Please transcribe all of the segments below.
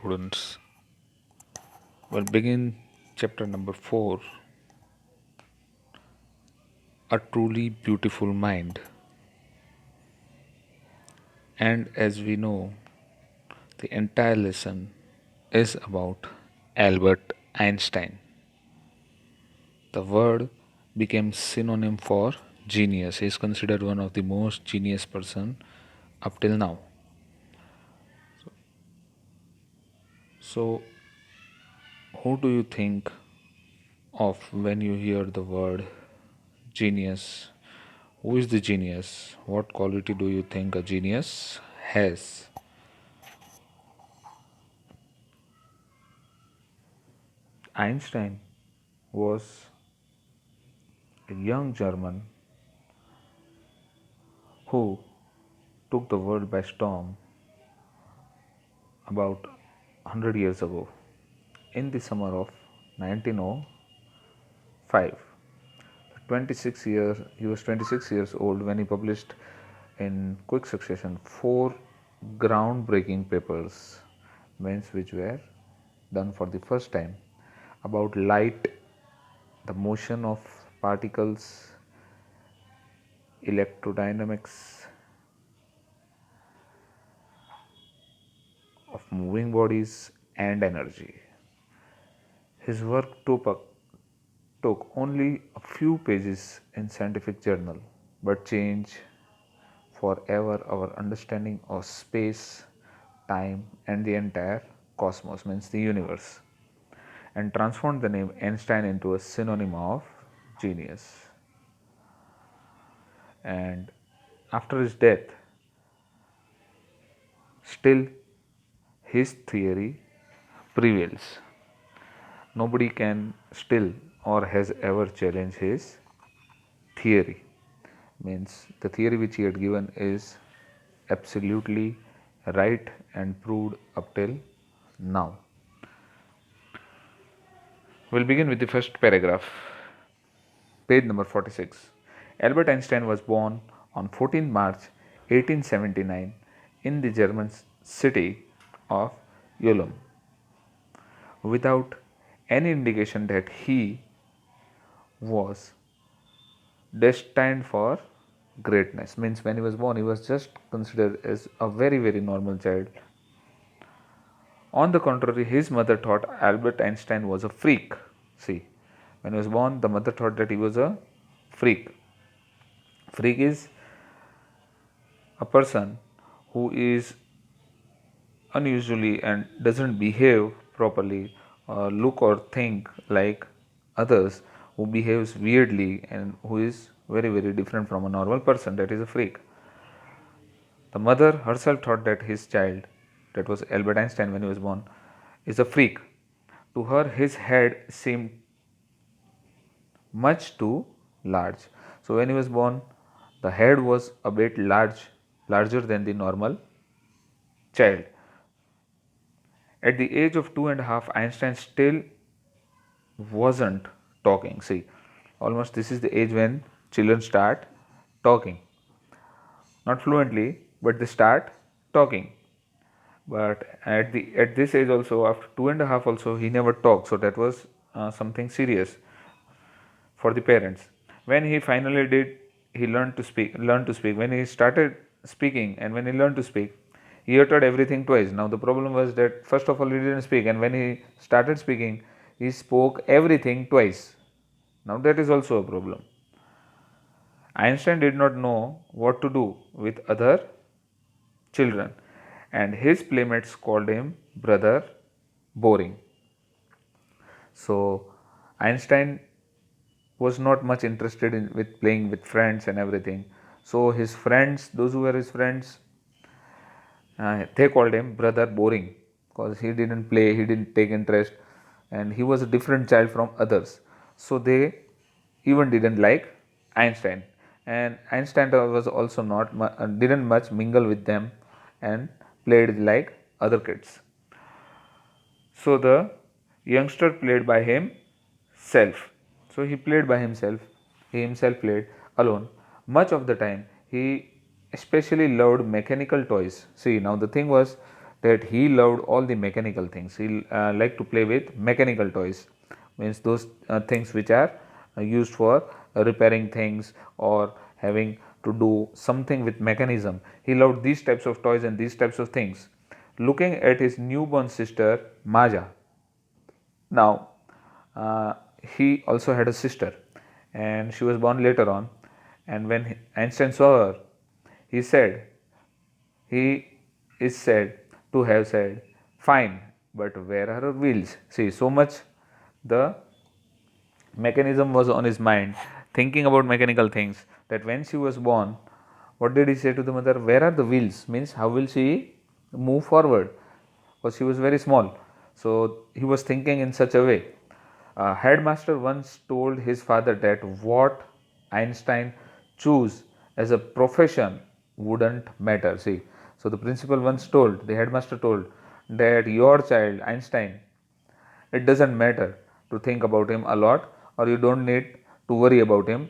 students. We'll begin chapter number 4, A Truly Beautiful Mind. And as we know, the entire lesson is about Albert Einstein. The word became synonym for genius. He is considered one of the most genius person up till now. So, who do you think of when you hear the word genius? Who is the genius? What quality do you think a genius has? Einstein was a young German who took the world by storm about 100 years ago in the summer of 1905. 26 years, he was 26 years old when he published in quick succession four groundbreaking papers, means which were done for the first time about light, the motion of particles, electrodynamics of moving bodies, and energy. His work took only a few pages in scientific journal but changed forever our understanding of space, time, and the entire cosmos, means the universe, and transformed the name Einstein into a synonym of genius. And after his death, still his theory prevails. Nobody can still or has ever challenged his theory. Means the theory which he had given is absolutely right and proved up till now. We'll begin with the first paragraph, page number 46. Albert Einstein was born on 14 March 1879 in the German city of Ulm, without any indication that he was destined for greatness. Means when he was born, he was just considered as a very normal child. On the contrary, his mother thought Albert Einstein was a freak. See, when he was born, the mother thought that he was a freak. Freak is a person who is unusually and doesn't behave properly, look or think like others, who behaves weirdly and who is very different from a normal person. That is a freak. The mother herself thought that his child, that was Albert Einstein when he was born, is a freak. To her, his head seemed much too large. So when he was born, the head was a bit larger than the normal child. At the age of 2.5, Einstein still wasn't talking. See, almost this is the age when children start talking. Not fluently, but they start talking. But at this age also, after 2.5 also, he never talked. So that was something serious for the parents. When he finally did, he learned to speak. When he started speaking and when he learned to speak, he uttered everything twice. Now the problem was that first of all he didn't speak, and when he started speaking, he spoke everything twice. Now that is also a problem. Einstein did not know what to do with other children, and his playmates called him brother boring. So Einstein was not much interested in with playing with friends and everything. So his friends, those who were his friends, they called him brother boring because he didn't play, he didn't take interest, and he was a different child from others. So they even didn't like Einstein, and Einstein was also not didn't much mingle with them and played like other kids. So the youngster played by himself. So he played by himself. He himself played alone. Much of the time, he especially loved mechanical toys. See, now the thing was that he loved all the mechanical things. He liked to play with mechanical toys, means those things which are used for repairing things or having to do something with mechanism. He loved these types of toys and these types of things. Looking at his newborn sister Maja, now, uh, he also had a sister, and she was born later on. And when Einstein saw her, he said, he is said to have said, "Fine, but where are her wheels?" See, so much the mechanism was on his mind, thinking about mechanical things, that when she was born, what did he say to the mother? Where are the wheels? Means, how will she move forward? Because she was very small. So he was thinking in such a way. A headmaster once told his father that what Einstein chose as a profession wouldn't matter. See, so the principal once told, the headmaster told, that your child, Einstein, it doesn't matter to think about him a lot, or you don't need to worry about him,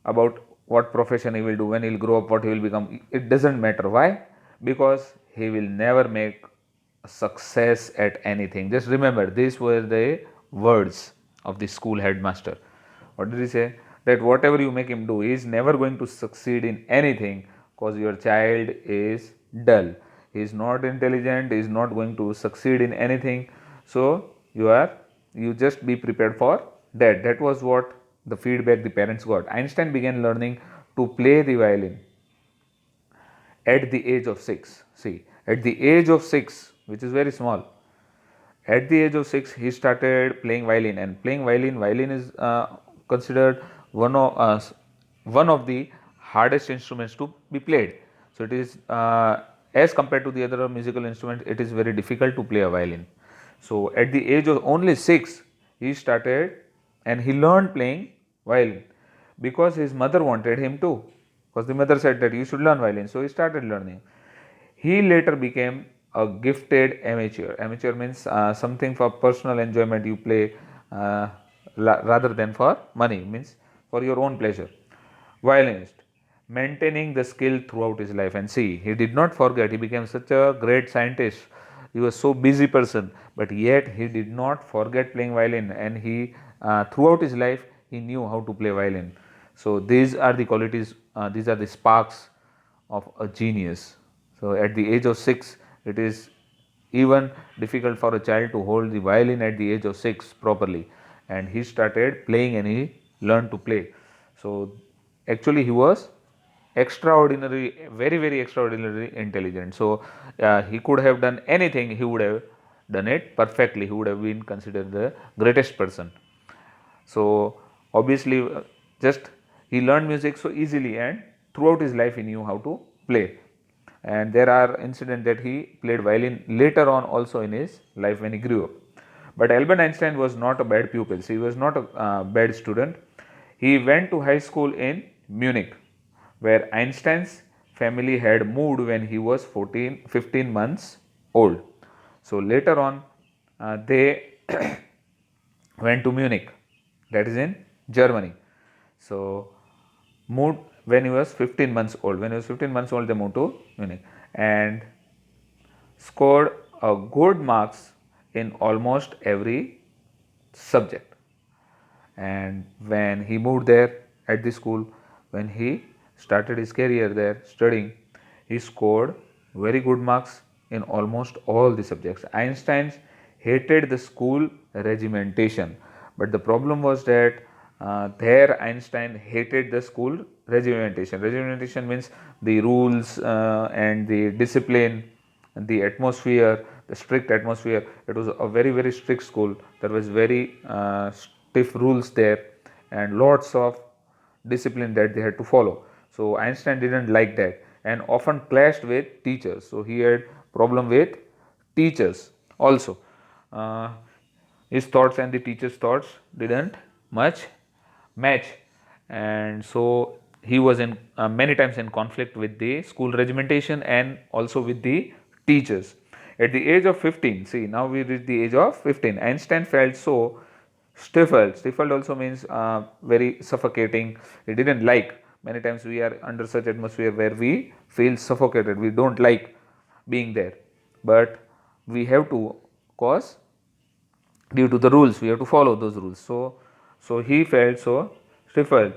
about what profession he will do, when he will grow up, what he will become. It doesn't matter. Why? Because he will never make success at anything. Just remember, these were the words of the school headmaster. What did he say? That whatever you make him do, he is never going to succeed in anything, because your child is dull. He is not intelligent, he is not going to succeed in anything. So you just be prepared for that. That was what the feedback the parents got. Einstein began learning to play the violin at the age of 6. See, at the age of 6, which is very small, at the age of 6, he started playing violin, and playing violin. Violin is considered one of the hardest instruments to be played. So it is as compared to the other musical instruments, it is very difficult to play a violin. So at the age of only 6, he started and he learned playing violin because his mother wanted him to. Because the mother said that you should learn violin, so he started learning. He later became a gifted amateur. Amateur means something for personal enjoyment you play rather than for money, means for your own pleasure. Violinist, maintaining the skill throughout his life. And see, he did not forget, he became such a great scientist. He was so busy person, but yet he did not forget playing violin, and he throughout his life he knew how to play violin. So these are the qualities, these are the sparks of a genius. So at the age of 6, it is even difficult for a child to hold the violin at the age of 6 properly, and he started playing and he learned to play. So actually he was extraordinary, very very extraordinarily intelligent. So he could have done anything, he would have done it perfectly, he would have been considered the greatest person. So obviously, just he learned music so easily, and throughout his life he knew how to play. And there are incidents that he played violin later on also in his life when he grew up. But Albert Einstein was not a bad pupil. He was not a bad student. He went to high school in Munich, where Einstein's family had moved when he was 15 months old. So later on, they went to Munich, that is in Germany. So moved when he was 15 months old. When he was 15 months old, they moved to Munich and scored a good marks in almost every subject. And when he moved there at the school, when he started his career there studying, he scored very good marks in almost all the subjects. Einstein hated the school regimentation, but the problem was that there Einstein hated the school regimentation. Regimentation means the rules and the discipline, the atmosphere, the strict atmosphere. It was a very very strict school. There was very stiff rules there and lots of discipline that they had to follow. So Einstein didn't like that and often clashed with teachers. So he had problem with teachers also. Uh, his thoughts and the teacher's thoughts didn't much match, and so he was in many times in conflict with the school regimentation and also with the teachers. At the age of 15, see, now we reach the age of 15, Einstein felt so stifled. Stifled also means very suffocating. He didn't like. Many times we are under such atmosphere where we feel suffocated. We don't like being there. but we have to, cause due to the rules we have to follow those rules. So he felt so stifled,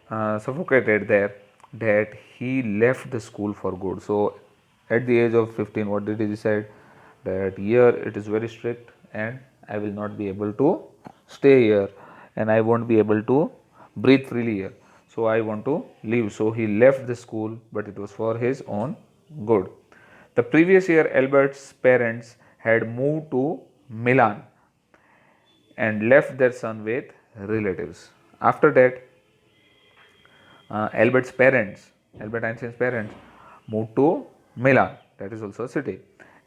suffocated there, that he left the school for good. So at the age of 15, what did he decide? That here it is very strict and I will not be able to stay here, and I won't be able to breathe freely here. So I want to leave. So he left the school, but it was for his own good. The previous year, Albert's parents had moved to Milan and left their son with relatives. After that, Albert Einstein's parents, moved to Milan, that is also a city,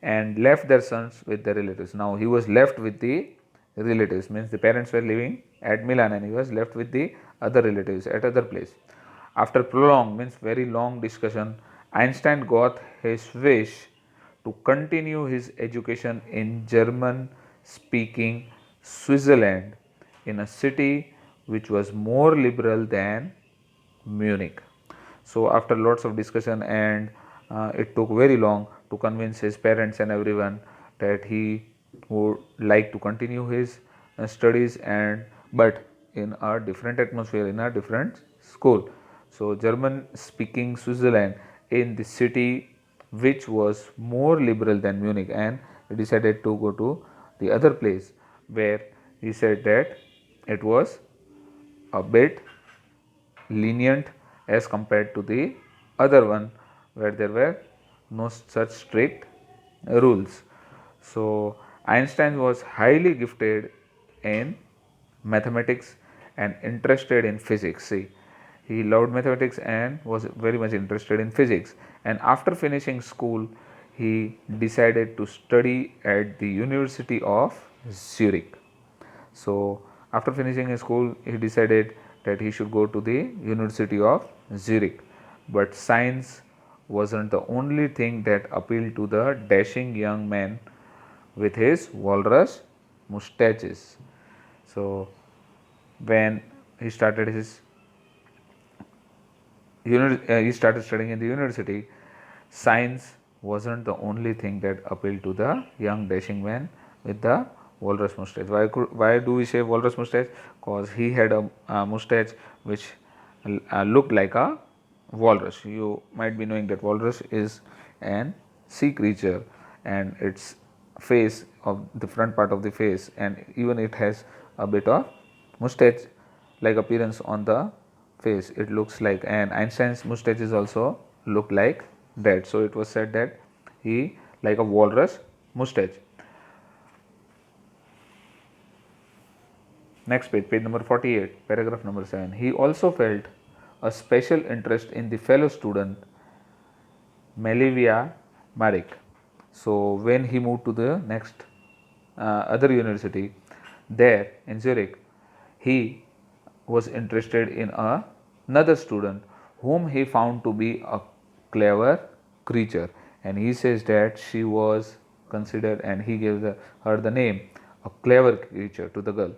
and left their sons with their relatives. Now he was left with the relatives, means the parents were living at Milan and he was left with the other relatives at other place. After prolonged, means very long discussion, Einstein got his wish to continue his education in German speaking Switzerland, in a city which was more liberal than Munich. So after lots of discussion, and it took very long to convince his parents and everyone that he would like to continue his studies, and but in a different atmosphere, in a different school. So German speaking Switzerland, in the city which was more liberal than Munich, and he decided to go to the other place where he said that it was a bit lenient as compared to the other one where there were no such strict rules. So Einstein was highly gifted in mathematics and interested in physics. See, he loved mathematics and was very much interested in physics. And after finishing school, he decided to study at the University of Zurich. So after finishing his school, he decided that he should go to the University of Zurich. But science wasn't the only thing that appealed to the dashing young man with his walrus mustaches. So when he started his he started studying in the university, science wasn't the only thing that appealed to the young dashing man with the walrus mustache. Why do we say walrus mustache? Because he had a mustache which looked like a walrus. You might be knowing that walrus is an sea creature, and its face, of the front part of the face, and even it has a bit of mustache like appearance on the face. It looks like, and Einstein's mustaches also look like that. So it was said that he like a walrus mustache. Next page, page number 48, paragraph number 7. He also felt a special interest in the fellow student Melivia Marik. So when he moved to the next other university, there in Zurich, he was interested in another student whom he found to be a clever creature, and he says that she was considered, and he gave her the name, a clever creature, to the girl.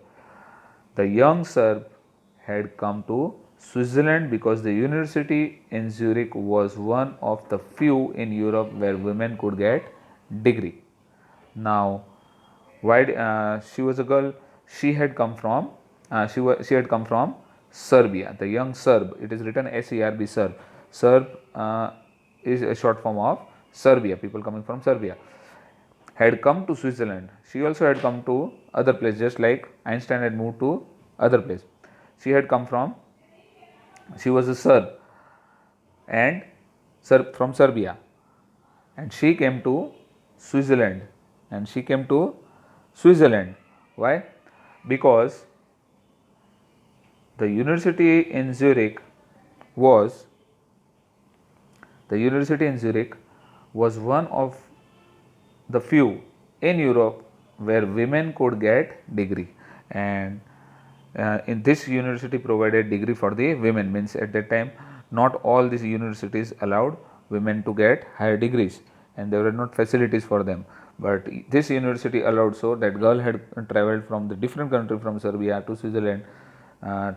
The young Serb had come to Switzerland because the university in Zurich was one of the few in Europe where women could get degree. Now, why she was a girl? She had come from she had come from Serbia. The young Serb. It is written SERB, Serb. Serb is a short form of Serbia. People coming from Serbia had come to Switzerland. She also had come to other place, just like Einstein had moved to other place. She had come from, she was a Serb and Serb from Serbia, and she came to Switzerland, and she came to Switzerland. Why? Because the university in Zurich was one of the few in Europe where women could get degree, and in this university provided degree for the women. Means at that time not all these universities allowed women to get higher degrees, and there were not facilities for them, but this university allowed. So that girl had traveled from the different country, from Serbia to Switzerland, uh,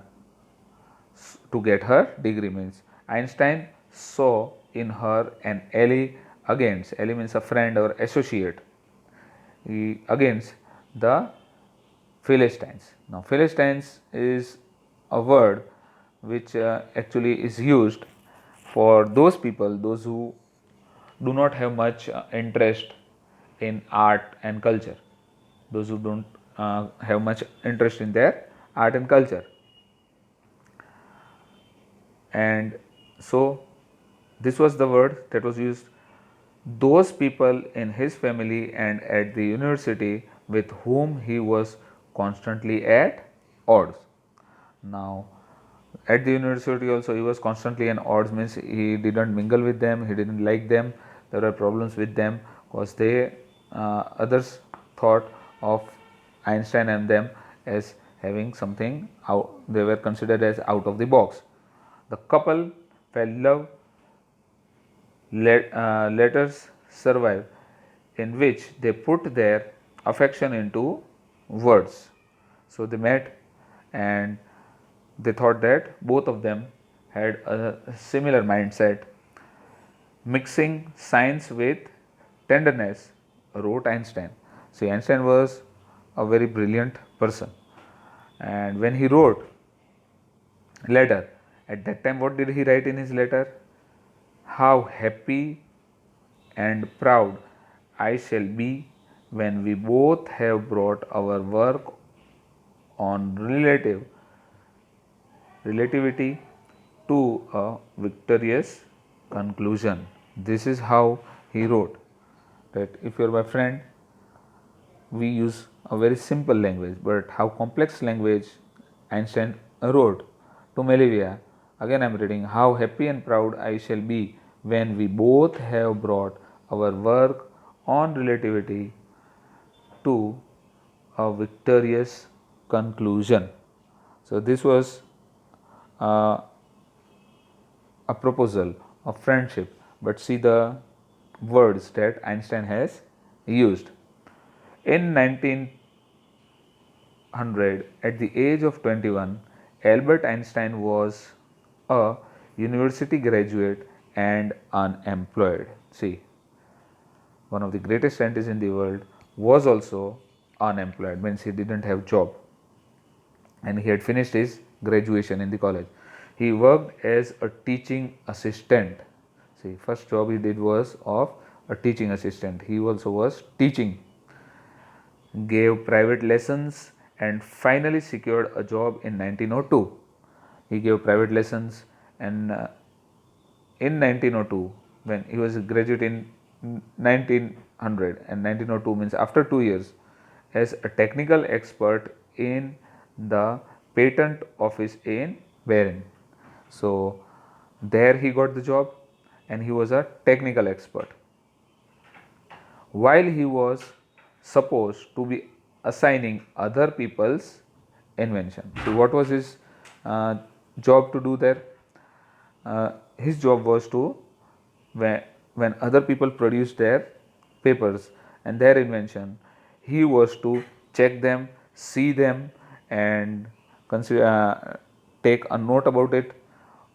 to get her degree. Means Einstein saw in her an ally against, ally means a friend or associate, against the Philistines. Now, Philistines is a word which actually is used for those people, those who do not have much interest in art and culture, those who don't have much interest in their art and culture. And so, this was the word that was used. Those people in his family and at the university with whom he was constantly at odds. Now, at the university also he was constantly at odds, means he didn't mingle with them, he didn't like them, there were problems with them because they others thought of Einstein and them as having something out, they were considered as out of the box. The couple fell in love. Letters survive in which they put their affection into words. So they met and they thought that both of them had a similar mindset. Mixing science with tenderness, wrote Einstein. See, Einstein was a very brilliant person, and when he wrote letter, at that time what did he write in his letter? How happy and proud I shall be when we both have brought our work on relativity to a victorious conclusion. This is how he wrote, that if you are my friend, we use a very simple language, but how complex language Einstein wrote to Melivia. Again, I am reading, how happy and proud I shall be when we both have brought our work on relativity to a victorious conclusion. So, this was a proposal of friendship, but see the words that Einstein has used. In 1900, at the age of 21, Albert Einstein was a university graduate and unemployed. See, one of the greatest scientists in the world was also unemployed, means he didn't have job, and he had finished his graduation in the college. He worked as a teaching assistant. See, first job he did was of a teaching assistant. He also was teaching, gave private lessons, and finally secured a job in 1902. He gave private lessons, and in 1902, when he was a graduate in 1900, and 1902 means after 2 years, as a technical expert in the patent office in Berlin. So there he got the job and he was a technical expert. While he was supposed to be assigning other people's invention. So what was his job to do there? His job was to, when other people produced their papers and their invention, he was to check them, see them, and take a note about it,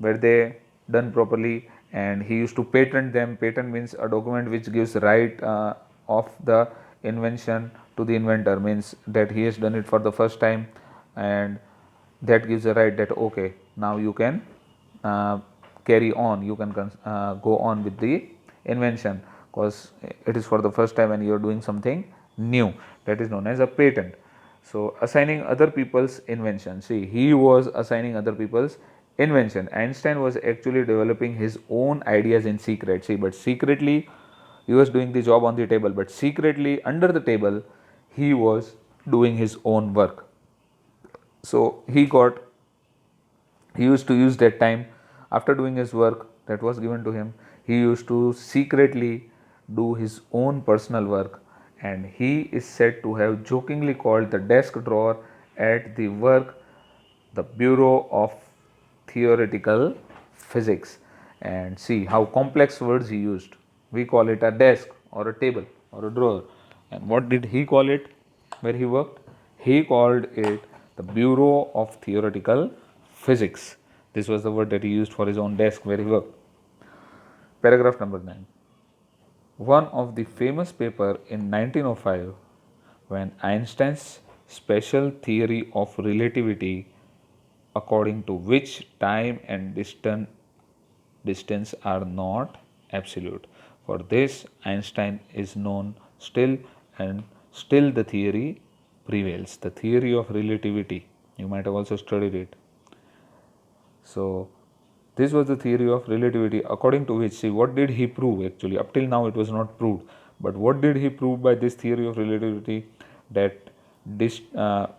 were they done properly, and he used to patent them. Patent means a document which gives right of the invention to the inventor, means that he has done it for the first time, and that gives a right that okay, now you can carry on, you can go on with the invention, because it is for the first time and you are doing something new. That is known as a patent. So assigning other people's invention, see, he was assigning other people's invention. Einstein was actually developing his own ideas in secret. See, but secretly he was doing the job on the table, but secretly under the table he was doing his own work. So he used to use that time after doing his work that was given to him. He used to secretly do his own personal work, and he is said to have jokingly called the desk drawer at the work the Bureau of Theoretical Physics. And see how complex words he used. We call it a desk or a table or a drawer. And what did he call it where he worked? He called it the Bureau of Theoretical Physics. This was the word that he used for his own desk where he worked. Paragraph number 9. one of the famous paper in 1905 when Einstein's special theory of relativity, according to which time and distance are not absolute. For this, Einstein is known still, and still the theory prevails. The theory of relativity. You might have also studied it. So, this was the theory of relativity, according to which, see, what did he prove actually? Up till now, it was not proved. But what did he prove by this theory of relativity? That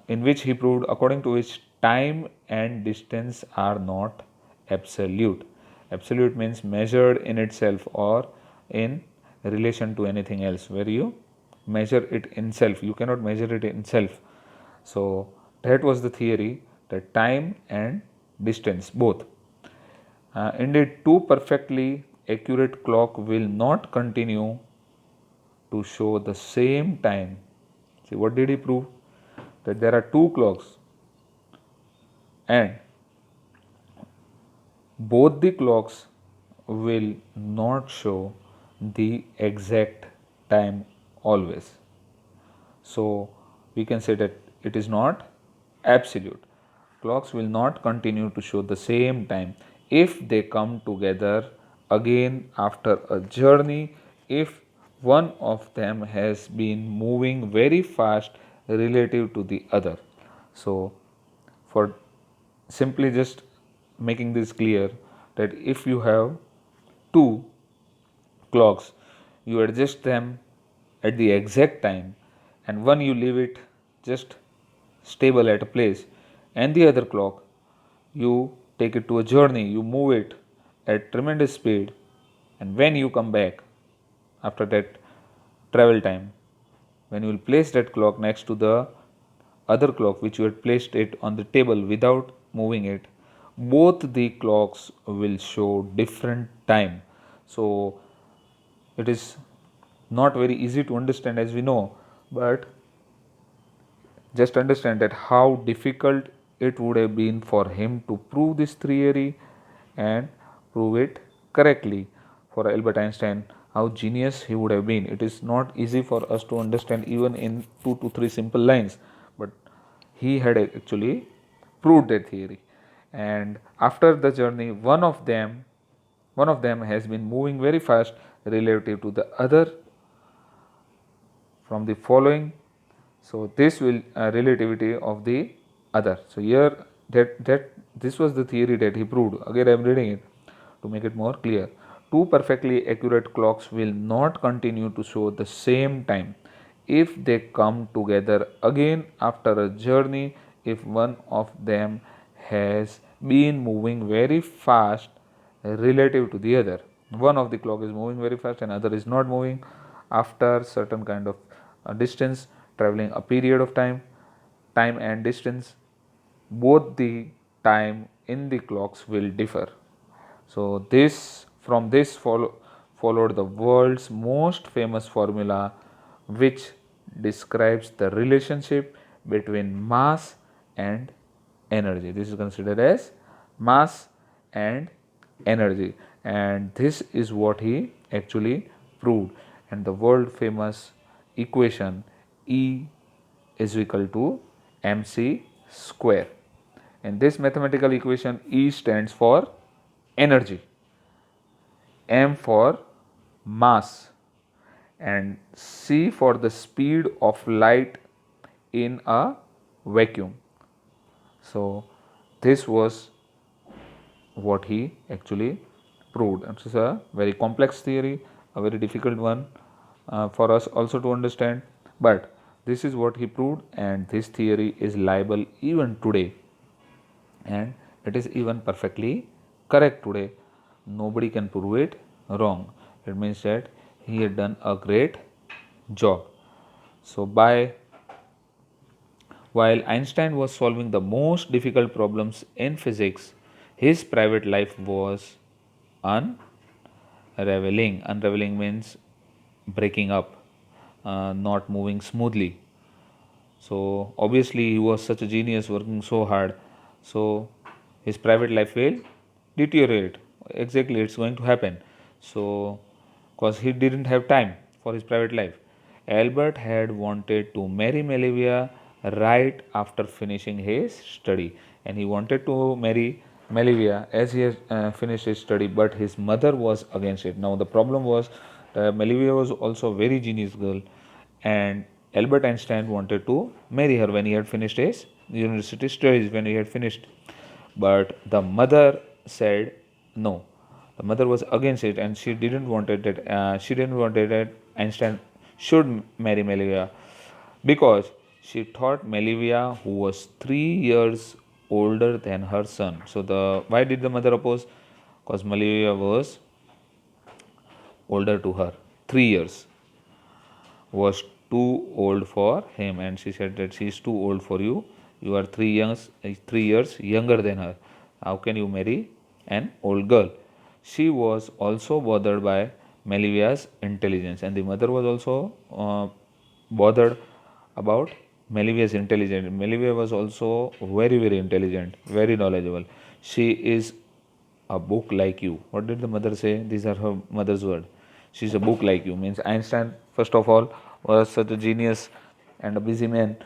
in which he proved, according to which time and distance are not absolute. Absolute means measured in itself or in relation to anything else, where you measure it in self. You cannot measure it in self. So, that was the theory, that time and distance both. Indeed, two perfectly accurate clock will not continue to show the same time. See, what did he prove? That there are two clocks and both the clocks will not show the exact time always. So, we can say that it is not absolute. Clocks will not continue to show the same time if they come together again after a journey, if one of them has been moving very fast relative to the other. So, for simply just making this clear, that if you have two clocks, you adjust them at the exact time, and one you leave it just stable at a place, and the other clock you take it to a journey, you move it at tremendous speed, and when you come back after that travel time, when you will place that clock next to the other clock which you had placed it on the table without moving it, both the clocks will show different time. So it is not very easy to understand, as we know, but just understand that how difficult it would have been for him to prove this theory and prove it correctly. For Albert Einstein, how genius he would have been. It is not easy for us to understand even in 2 to 3 simple lines, but he had actually proved that theory. And after the journey, one of them has been moving very fast relative to the other from the following. So this will relativity of the other. So here that this was the theory that he proved. Again I am reading it to make it more clear. Two perfectly accurate clocks will not continue to show the same time if they come together again after a journey, if one of them has been moving very fast relative to the other. One of the clock is moving very fast and other is not moving after certain kind of distance, traveling a period of time and distance, both the time in the clocks will differ. So this from this followed the world's most famous formula, which describes the relationship between mass and energy. This is considered as mass and energy, and this is what he actually proved. And the world famous equation E is equal to mc square. In this mathematical equation, E stands for energy, m for mass, and c for the speed of light in a vacuum. So this was what he actually proved. This is a very complex theory, a very difficult one for us also to understand, but this is what he proved, and this theory is liable even today, and it is even perfectly correct today. Nobody can prove it wrong. It means that he had done a great job. So while Einstein was solving the most difficult problems in physics, his private life was unraveling. Unraveling means breaking up, not moving smoothly. So obviously he was such a genius, working so hard. So his private life will deteriorate. Exactly, it's going to happen. So because he didn't have time for his private life. Albert had wanted to marry Melivia right after finishing his study, and he wanted to marry Melivia as he has finished his study, but his mother was against it. Now the problem was Melivia was also a very genius girl, and Albert Einstein wanted to marry her when he had finished his university studies, when he had finished. But the mother said no. The mother was against it, and she didn't wanted that. She didn't wanted that Einstein should marry Melivia because she thought Melivia, who was 3 years older than her son. So the why did the mother oppose? Because Melivia was older to her, 3 years was too old for him, and she said that she is too old for you. You are 3 years younger than her. How can you marry an old girl? She was also bothered by Melivia's intelligence, and the mother was also bothered about Melivia's intelligence. Melivia was also very, very intelligent, very knowledgeable. She is a book like you. What did the mother say? These are her mother's words. She's a book like you. Means Einstein, first of all, was such a genius and a busy man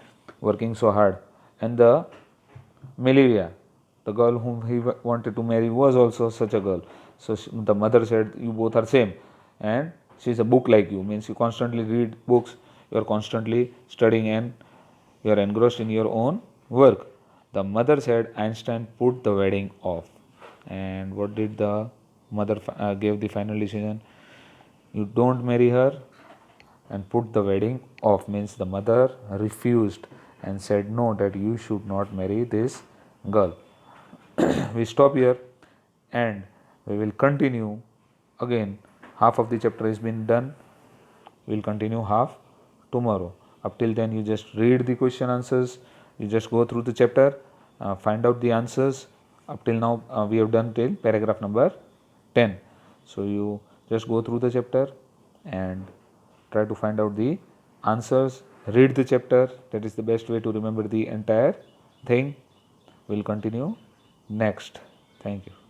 working so hard. And the Melivia, the girl whom he wanted to marry, was also such a girl. So the mother said, you both are same. And she's a book like you. Means you constantly read books, you are constantly studying, and you are engrossed in your own work. The mother said Einstein put the wedding off. And what did the mother gave the final decision? You don't marry her and put the wedding off. Means the mother refused and said no, that you should not marry this girl. We stop here and we will continue again. Half of the chapter has been done. We will continue half tomorrow. Up till then, you just read the question answers, you just go through the chapter, find out the answers. Up till now, we have done till paragraph number 10. So you just go through the chapter and try to find out the answers. Read the chapter. That is the best way to remember the entire thing. We'll continue next. Thank you.